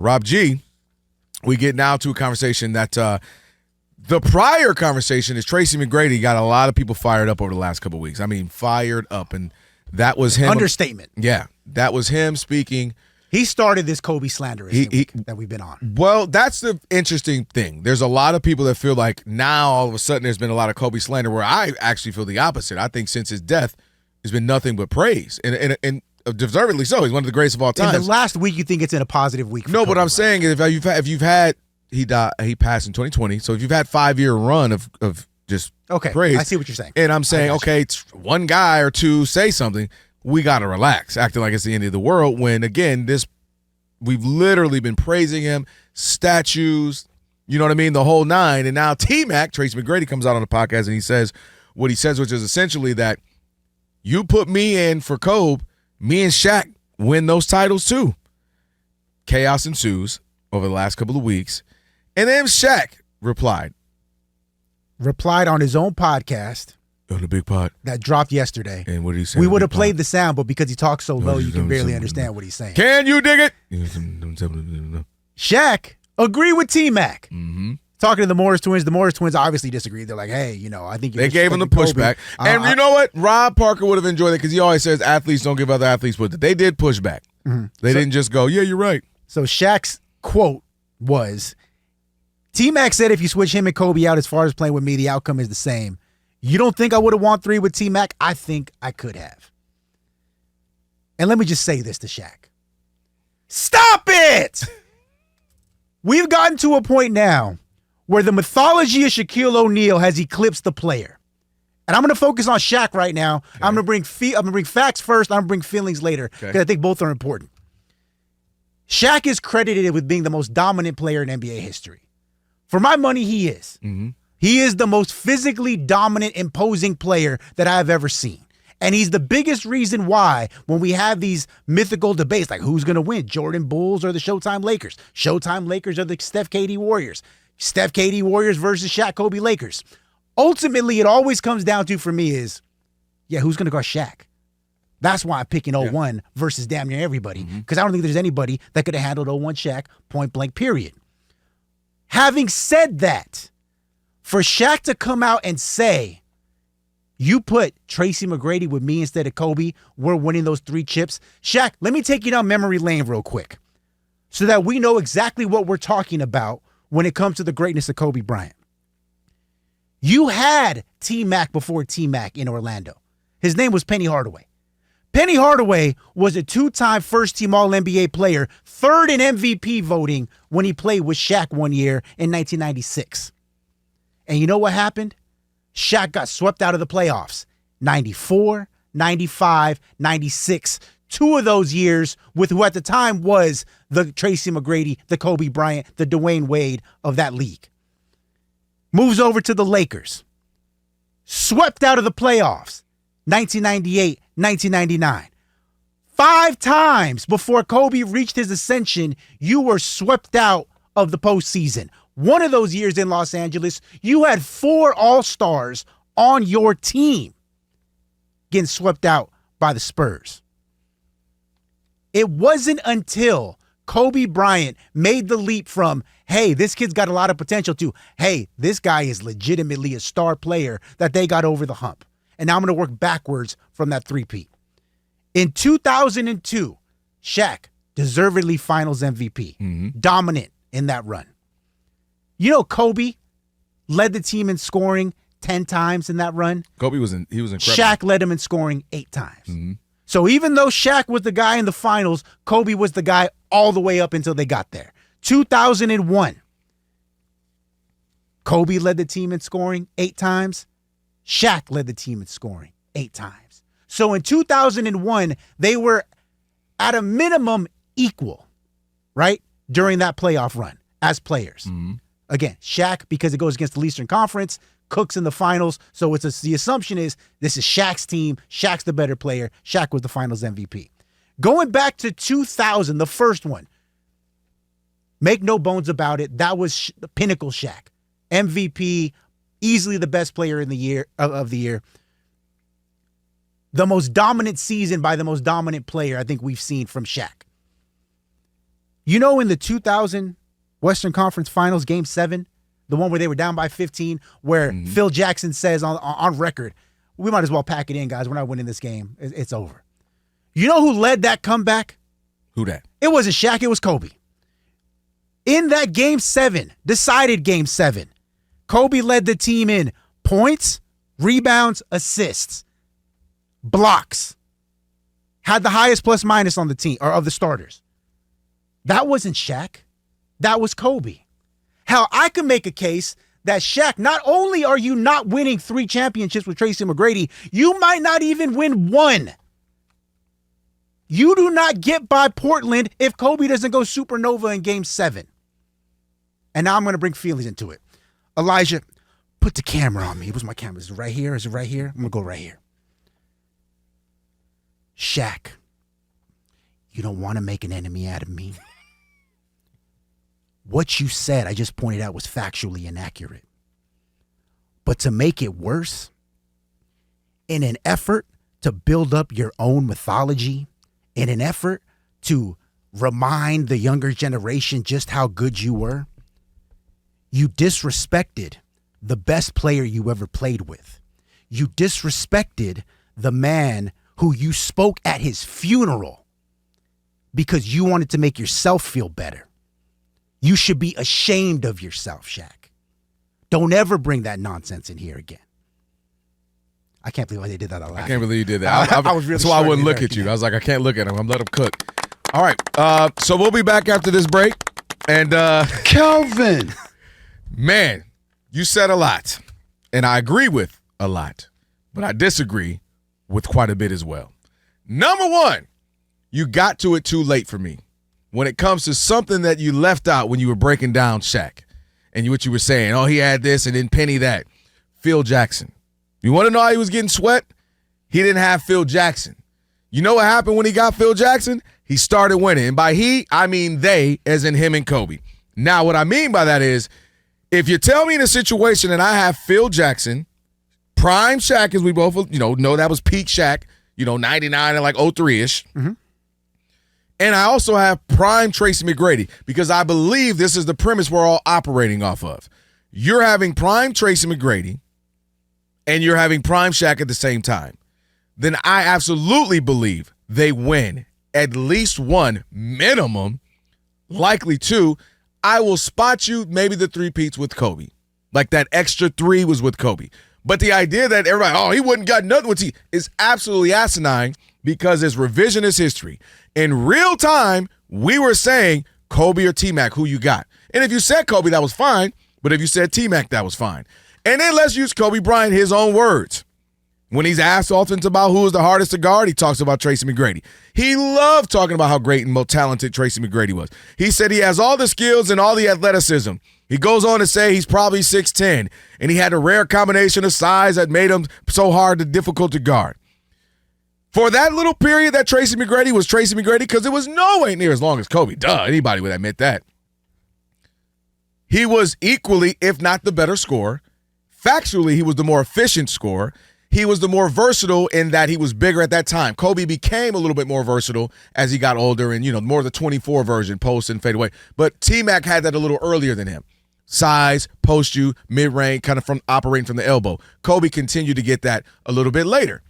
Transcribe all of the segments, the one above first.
Rob G, we get now to a conversation that the prior conversation is Tracy McGrady got a lot of people fired up over the last couple of weeks. I mean, fired up. And that was him. Understatement. Yeah, that was him speaking. He started this Kobe slander that we've been on. Well, that's the interesting thing. There's a lot of people that feel like now all of a sudden there's been a lot of Kobe slander, where I actually feel the opposite. I think since his death, there's been nothing but praise, and deservedly so. He's one of the greatest of all time. In the last week, you think it's in a positive week for No, Kobe what I'm saying is if you've had he passed in 2020, so if you've had 5-year run of just praise. I see what you're saying. And I'm saying, okay, it's one guy or two say something, we got to relax, acting like it's the end of the world, when, again, we've literally been praising him, statues, you know what I mean, the whole nine. And now T-Mac, Tracy McGrady, comes out on the podcast and he says what he says, which is essentially that you put me in for Kobe, me and Shaq win those titles too. Chaos ensues over the last couple of weeks. And then Shaq replied on his own podcast. On the big pot. That dropped yesterday. And what did he say? We would have played the sound, but because he talks so low, you can barely understand what he's saying. Can you dig it? Shaq agreed with T-Mac. Mm-hmm. Talking to the Morris twins. The Morris twins obviously disagreed. They're like, hey, I think they gave him the pushback. And you know what? Rob Parker would have enjoyed it because he always says athletes don't give other athletes pushback. They did push back. Mm-hmm. They didn't just go, yeah, you're right. So Shaq's quote was, T-Mac said if you switch him and Kobe out as far as playing with me, the outcome is the same. You don't think I would have won 3 with T-Mac? I think I could have. And let me just say this to Shaq. Stop it! We've gotten to a point now where the mythology of Shaquille O'Neal has eclipsed the player. And I'm going to focus on Shaq right now. Okay. I'm going to bring facts first. I'm going to bring feelings later because I think both are important. Shaq is credited with being the most dominant player in NBA history. For my money, he is. Mm-hmm. He is the most physically dominant, imposing player that I've ever seen. And he's the biggest reason why when we have these mythical debates, like who's going to win, Jordan Bulls or the Showtime Lakers? Showtime Lakers or the Steph KD Warriors? Steph KD Warriors versus Shaq-Kobe Lakers. Ultimately, it always comes down to, for me, is, who's going to guard Shaq? That's why I'm picking 01 versus damn near everybody, because I don't think there's anybody that could have handled 01 Shaq, point blank, period. Having said that, for Shaq to come out and say, you put Tracy McGrady with me instead of Kobe, we're winning those 3 chips. Shaq, let me take you down memory lane real quick so that we know exactly what we're talking about when it comes to the greatness of Kobe Bryant. You had T-Mac before T-Mac in Orlando. His name was Penny Hardaway. Penny Hardaway was a 2-time first-team All-NBA player, 3rd in MVP voting when he played with Shaq one year in 1996. And you know what happened? Shaq got swept out of the playoffs. 94, 95, 96. 2 of those years with who at the time was the Tracy McGrady, the Kobe Bryant, the Dwayne Wade of that league. Moves over to the Lakers. Swept out of the playoffs. 1998, 1999. 5 times before Kobe reached his ascension, you were swept out of the postseason. One of those years in Los Angeles, you had 4 All-Stars on your team getting swept out by the Spurs. It wasn't until Kobe Bryant made the leap from, hey, this kid's got a lot of potential, to, hey, this guy is legitimately a star player, that they got over the hump. And now I'm going to work backwards from that three-peat. In 2002, Shaq, deservedly finals MVP, dominant in that run. You know, Kobe led the team in scoring 10 times in that run. He was incredible. Shaq led him in scoring 8 times. Mm-hmm. So even though Shaq was the guy in the finals, Kobe was the guy all the way up until they got there. 2001, Kobe led the team in scoring 8 times. Shaq led the team in scoring 8 times. So in 2001, they were at a minimum equal, right? During that playoff run as players. Mm-hmm. Again, Shaq, because it goes against the Eastern Conference, Cook's in the finals. So the assumption is this is Shaq's team. Shaq's the better player. Shaq was the finals MVP. Going back to 2000, the first one, make no bones about it, that was the pinnacle Shaq. MVP, easily the best player in the year of the year. The most dominant season by the most dominant player I think we've seen from Shaq. You know, in the 2000 Western Conference Finals, Game 7, the one where they were down by 15, where Phil Jackson says on record, we might as well pack it in, guys. We're not winning this game. It's over. You know who led that comeback? Who that? It wasn't Shaq. It was Kobe. In that Game 7, decided Game 7, Kobe led the team in points, rebounds, assists, blocks. Had the highest plus minus on the team, or of the starters. That wasn't Shaq. That was Kobe. Hell, I can make a case that Shaq, not only are you not winning 3 championships with Tracy McGrady, you might not even win 1. You do not get by Portland if Kobe doesn't go supernova in Game 7. And now I'm going to bring feelings into it. Elijah, put the camera on me. Where's my camera? Is it right here? Is it right here? I'm going to go right here. Shaq, you don't want to make an enemy out of me. What you said, I just pointed out, was factually inaccurate. But to make it worse, in an effort to build up your own mythology, in an effort to remind the younger generation just how good you were, you disrespected the best player you ever played with. You disrespected the man who you spoke at his funeral because you wanted to make yourself feel better. You should be ashamed of yourself, Shaq. Don't ever bring that nonsense in here again. I can't believe why they did that. I can't believe you did that. I was really that's why I wouldn't look at you. I was like, I can't look at him. I'm let him cook. All right. So we'll be back after this break. And Kelvin, man, you said a lot, and I agree with a lot, but I disagree with quite a bit as well. Number one, you got to it too late for me when it comes to something that you left out when you were breaking down Shaq and what you were saying. Oh, he had this and then Penny that. Phil Jackson. You want to know how he was getting sweat? He didn't have Phil Jackson. You know what happened when he got Phil Jackson? He started winning. And by he, I mean they, as in him and Kobe. Now, what I mean by that is, if you tell me in a situation and I have Phil Jackson, prime Shaq, as we both know that was peak Shaq, 99 and like 03-ish. Mm-hmm. And I also have prime Tracy McGrady, because I believe this is the premise we're all operating off of. You're having prime Tracy McGrady and you're having prime Shaq at the same time. Then I absolutely believe they win at least 1 minimum, likely 2. I will spot you maybe the three-peats with Kobe. Like that extra 3 was with Kobe. But the idea that everybody, he wouldn't got nothing with is absolutely asinine, because it's revisionist history. In real time, we were saying Kobe or T-Mac, who you got. And if you said Kobe, that was fine. But if you said T-Mac, that was fine. And then let's use Kobe Bryant, his own words. When he's asked often about who is the hardest to guard, he talks about Tracy McGrady. He loved talking about how great and most talented Tracy McGrady was. He said he has all the skills and all the athleticism. He goes on to say he's probably 6'10", and he had a rare combination of size that made him so hard and difficult to guard. For that little period that Tracy McGrady was Tracy McGrady, because it was no way near as long as Kobe. Duh, anybody would admit that. He was equally, if not the better scorer. Factually, he was the more efficient scorer. He was the more versatile in that he was bigger at that time. Kobe became a little bit more versatile as he got older and, more of the 24 version, post and fade away. But T-Mac had that a little earlier than him. Size, post you, mid-range, kind of from operating from the elbow. Kobe continued to get that a little bit later.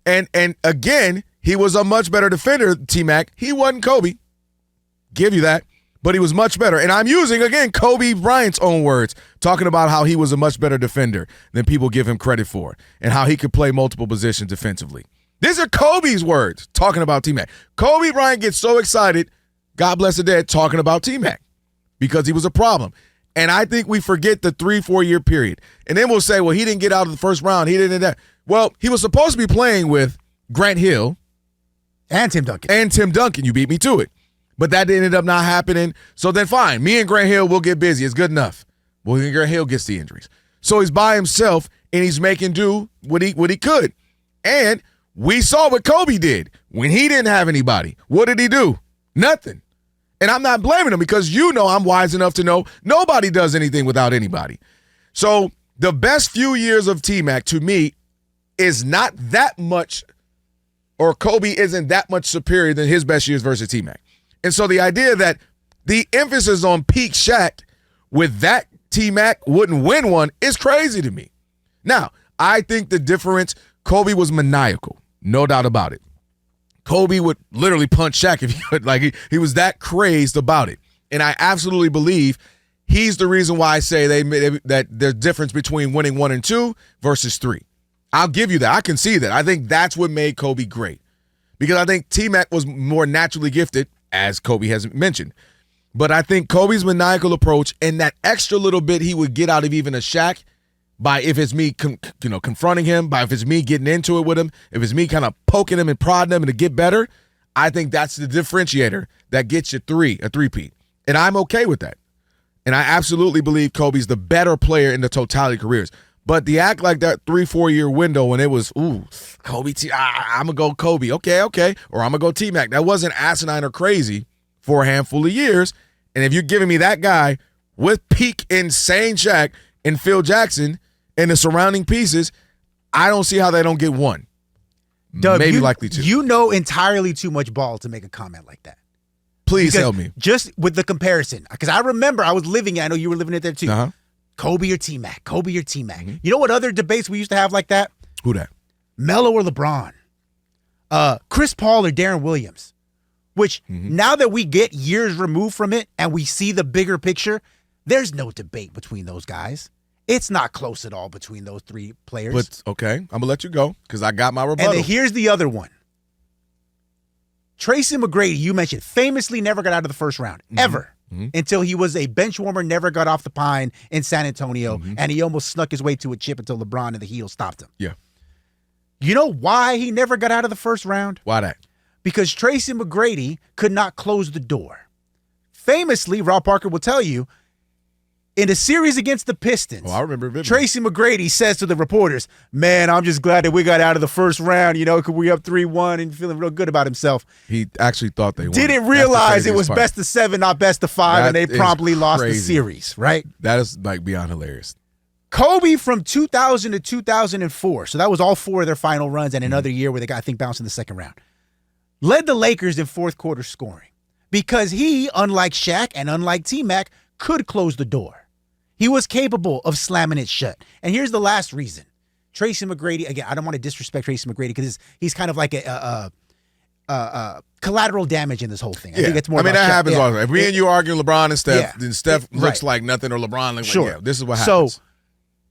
And again, he was a much better defender, T-Mac. He wasn't Kobe. Give you that. But he was much better. And I'm using, again, Kobe Bryant's own words, talking about how he was a much better defender than people give him credit for, and how he could play multiple positions defensively. These are Kobe's words, talking about T-Mac. Kobe Bryant gets so excited, God bless the dead, talking about T-Mac, because he was a problem. And I think we forget the 3-4 year period. And then we'll say, well, he didn't get out of the first round. He didn't do that. Well, he was supposed to be playing with Grant Hill. And Tim Duncan. You beat me to it. But that ended up not happening. So then fine, me and Grant Hill will get busy. It's good enough. Well, then Grant Hill gets the injuries. So he's by himself, and he's making do what he could. And we saw what Kobe did when he didn't have anybody. What did he do? Nothing. And I'm not blaming him, because I'm wise enough to know nobody does anything without anybody. So the best few years of T-Mac, to me, is not that much, or Kobe isn't that much superior than his best years versus T-Mac. And so the idea that the emphasis on peak Shaq with that T-Mac wouldn't win one is crazy to me. Now, I think the difference, Kobe was maniacal, no doubt about it. Kobe would literally punch Shaq if he could. Like, he was that crazed about it. And I absolutely believe he's the reason why I say that there's difference between winning 1 and 2 versus 3. I'll give you that. I can see that. I think that's what made Kobe great. Because I think T-Mac was more naturally gifted, as Kobe has mentioned. But I think Kobe's maniacal approach and that extra little bit he would get out of even a Shaq, by if it's me confronting him, by if it's me getting into it with him, if it's me kind of poking him and prodding him and to get better, I think that's the differentiator that gets you a three-peat. And I'm okay with that. And I absolutely believe Kobe's the better player in the totality of careers. But the act like that 3-4 year window when it was, Kobe, I'm going to go Kobe. Okay. Or I'm going to go T-Mac. That wasn't asinine or crazy for a handful of years. And if you're giving me that guy with peak insane Shaq and Phil Jackson and the surrounding pieces, I don't see how they don't get one. Doug, maybe likely two. You know entirely too much ball to make a comment like that. Please help me. Just with the comparison, because I remember I was living it. I know you were living it there too. Uh-huh. Kobe or T-Mac. Kobe or T-Mac. Mm-hmm. You know what other debates we used to have like that? Who that? Melo or LeBron. Chris Paul or Darren Williams. Which, now that we get years removed from it and we see the bigger picture, there's no debate between those guys. It's not close at all between those three players. But, okay, I'm going to let you go because I got my rebuttal. And then here's the other one. Tracy McGrady, you mentioned, famously never got out of the first round, ever, until he was a bench warmer, never got off the pine in San Antonio, and he almost snuck his way to a chip until LeBron and the heel stopped him. Yeah. You know why he never got out of the first round? Why that? Because Tracy McGrady could not close the door. Famously, Rob Parker will tell you, in a series against the Pistons, I remember vividly. Tracy McGrady says to the reporters, man, I'm just glad that we got out of the first round, because we up 3-1 and feeling real good about himself. He actually thought they won. Didn't realize it was best of 7, not best of 5, and they promptly lost the series, right? That is beyond hilarious. Kobe from 2000 to 2004, so that was all 4 of their final runs and another year where they got, I think, bounced in the second round, led the Lakers in fourth quarter scoring because he, unlike Shaq and unlike T-Mac, could close the door. He was capable of slamming it shut. And here's the last reason. Tracy McGrady, again, I don't want to disrespect Tracy McGrady because he's kind of like a collateral damage in this whole thing. I think it's more that happens all the time. If me and you argue LeBron and Steph, then Steph looks like nothing or LeBron looks like, this is what happens. So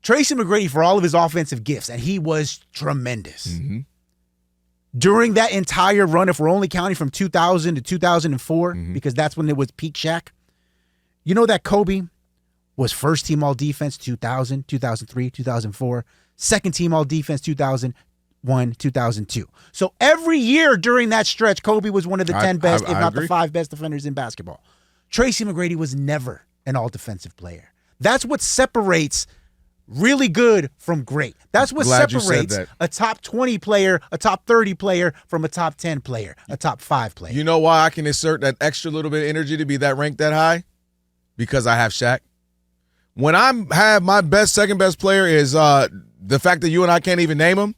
Tracy McGrady, for all of his offensive gifts, and he was tremendous. During that entire run, if we're only counting from 2000 to 2004, because that's when it was peak Shaq, you know that Kobe was first team all defense 2000, 2003, 2004, second team all defense 2001, 2002. So every year during that stretch, Kobe was one of the 10 best, if not the 5 best defenders in basketball. Tracy McGrady was never an all defensive player. That's what separates really good from great. That's what separates a top 20 player, a top 30 player from a top 10 player, a top 5 player. You know why I can insert that extra little bit of energy to be that ranked that high? Because I have Shaq. When I have my second best player is the fact that you and I can't even name him,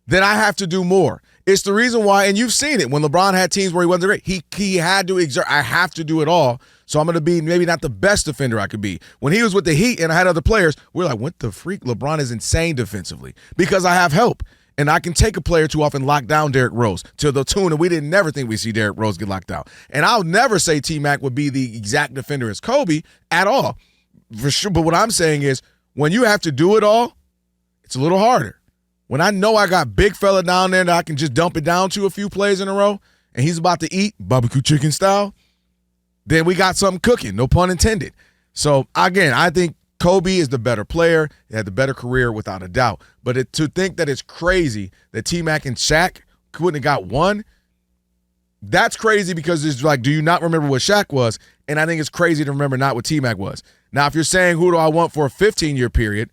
then I have to do more. It's the reason why, and you've seen it, when LeBron had teams where he wasn't great, he had to exert, I have to do it all, so I'm going to be maybe not the best defender I could be. When he was with the Heat and I had other players, we're like, what the freak? LeBron is insane defensively because I have help. And I can take a player too often lock down Derrick Rose to the tune that we didn't never think we'd see Derrick Rose get locked out. And I'll never say T-Mac would be the exact defender as Kobe at all. For sure. But what I'm saying is when you have to do it all, it's a little harder. When I know I got big fella down there that I can just dump it down to a few plays in a row and he's about to eat barbecue chicken style, then we got something cooking, no pun intended. So, again, I think Kobe is the better player. He had the better career without a doubt. But to think that it's crazy that T-Mac and Shaq couldn't have got one, that's crazy because it's like, do you not remember what Shaq was? And I think it's crazy to remember not what T-Mac was. Now, if you're saying who do I want for a 15-year period,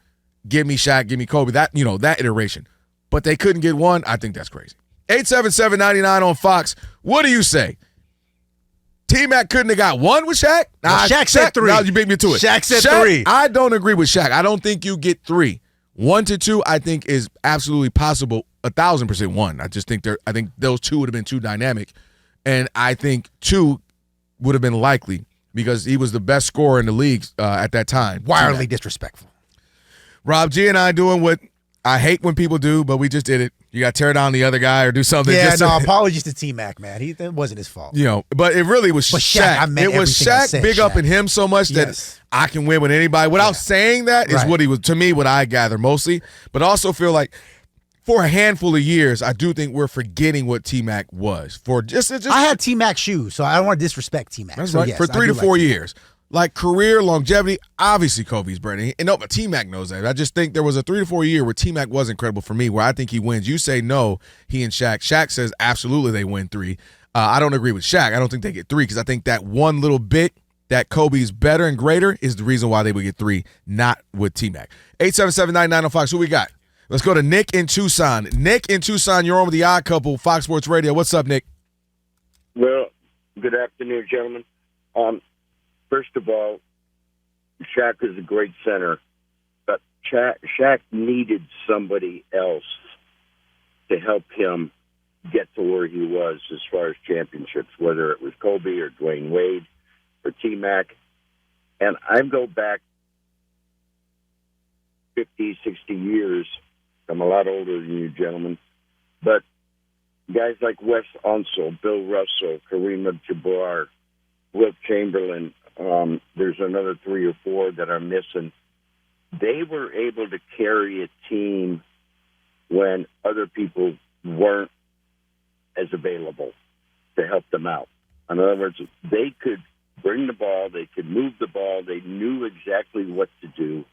give me Shaq, give me Kobe, that iteration. But they couldn't get one, I think that's crazy. 877-99 on Fox. What do you say? T-Mac couldn't have got one with Shaq? Nah, Shaq said 3. Now you beat me to it. Shaq said 3. I don't agree with Shaq. I don't think you get 3. 1 to 2, I think, is absolutely possible. 1,000% 1. I just think I think those two would have been too dynamic. And I think 2 would have been likely because he was the best scorer in the league at that time. Wildly disrespectful. Rob G and I doing what I hate when people do, but we just did it. You got to tear down the other guy or do something. Yeah, no, apologies to T-Mac, man. That wasn't his fault. But it really was Shaq. It was Shaq big up in him so much that I can win with anybody. Without saying that is what he was, to me, what I gather mostly. But also feel like for a handful of years, I do think we're forgetting what T-Mac was. I had T-Mac shoes, so I don't want to disrespect T-Mac. That's right. Yes, for 3 to 4 years. Like career longevity, obviously Kobe's better. And no, but T-Mac knows that. I just think there was a 3 to 4 year where T-Mac was incredible for me, where I think he wins. You say no, he and Shaq. Shaq says absolutely they win 3. I don't agree with Shaq. I don't think they get 3 because I think that one little bit that Kobe's better and greater is the reason why they would get 3, not with T-Mac. 877-99 on Fox. Who we got? Let's go to Nick in Tucson. Nick in Tucson, you're on with the Odd Couple, Fox Sports Radio. What's up, Nick? Well, good afternoon, gentlemen. First of all, Shaq is a great center, but Shaq needed somebody else to help him get to where he was as far as championships, whether it was Kobe or Dwayne Wade or T-Mac. And I go back 50, 60 years. I'm a lot older than you gentlemen. But guys like Wes Unseld, Bill Russell, Kareem Abdul-Jabbar, Wilt Chamberlain, there's another 3 or 4 that are missing. They were able to carry a team when other people weren't as available to help them out. In other words, they could bring the ball, they could move the ball, they knew exactly what to do.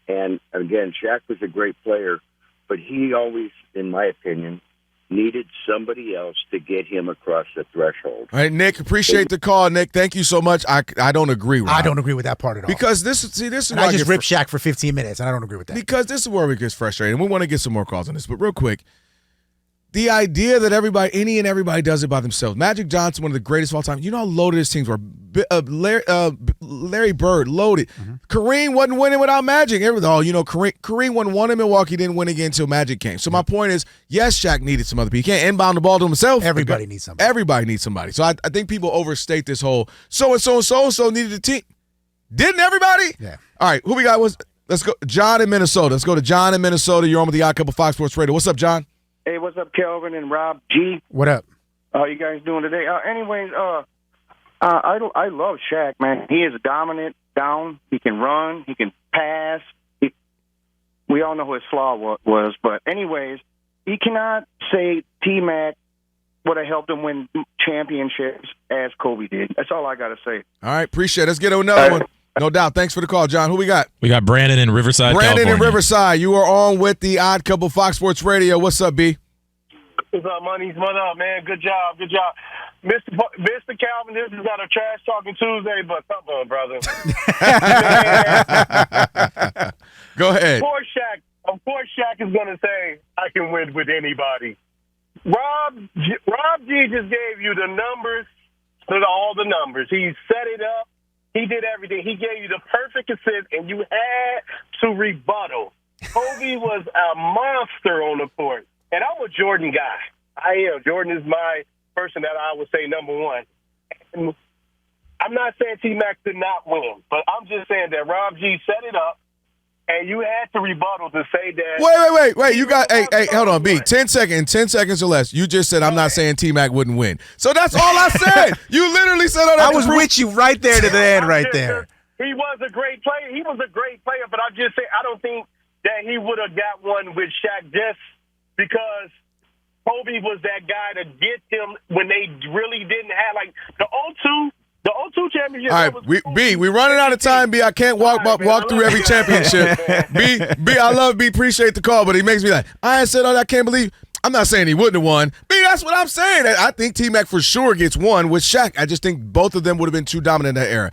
And again, Shaq was a great player, but he always, in my opinion, needed somebody else to get him across the threshold. All right, Nick, appreciate the call, Nick. Thank you so much. I don't agree with that. I don't agree with that part at all. Because this is why I just ripped Shaq for 15 minutes, and I don't agree with that. Because this is where we get frustrated, and we want to get some more calls on this. But real quick, the idea that any and everybody does it by themselves. Magic Johnson, one of the greatest of all time. You know how loaded his teams were. Larry Bird, loaded. Mm-hmm. Kareem wasn't winning without Magic. Kareem wasn't won in Milwaukee, didn't win again until Magic came. So my point is, yes, Shaq needed some other people. He can't inbound the ball to himself. Everybody needs somebody. Everybody needs somebody. So I think people overstate this whole so-and-so and so-and-so needed a team. Didn't everybody? Yeah. All right, who we got? Let's go. John in Minnesota. Let's go to John in Minnesota. You're on with the Odd Couple Fox Sports Radio. What's up, John? Hey, what's up, Kelvin and Rob G? What up? How you guys doing today? I love Shaq, man. He is dominant down. He can run. He can pass. We all know who his flaw was. But anyways, he cannot say T-Mac would have helped him win championships as Kobe did. That's all I got to say. All right, appreciate it. Let's get another one. No doubt. Thanks for the call, John. Who we got? We got Brandon in Riverside, California. in Riverside. You are on with the Odd Couple Fox Sports Radio. What's up, B? What's up, Monies? What up, man? Good job. Mr. Calvin, this is not a trash talking Tuesday, but come on, brother. Go ahead. Of course, Shaq is going to say, I can win with anybody. Rob G just gave you the numbers, all the numbers. He set it up. He did everything. He gave you the perfect assist, and you had to rebuttal. Kobe was a monster on the court. And I'm a Jordan guy. I am. Jordan is my person that I would say number one. And I'm not saying T-Mac did not win, but I'm just saying that Rob G set it up, and you had to rebuttal to say that. Wait. You got, hey, hold on, B. 10 seconds or less. You just said I'm not saying T-Mac wouldn't win. So that's all I said. You literally said all that. I was with you right there to the end right there. He was a great player. But I'm just saying I don't think that he would have got one with Shaq just because Kobe was that guy to get them when they really didn't have, like, the 02 championship. All right, we running out of time, B. I can't walk through every championship. B, I love B. Appreciate the call, but he makes me like, I ain't said all that. I can't believe. I'm not saying he wouldn't have won. B, that's what I'm saying. I think T-Mac for sure gets one with Shaq. I just think both of them would have been too dominant in that era.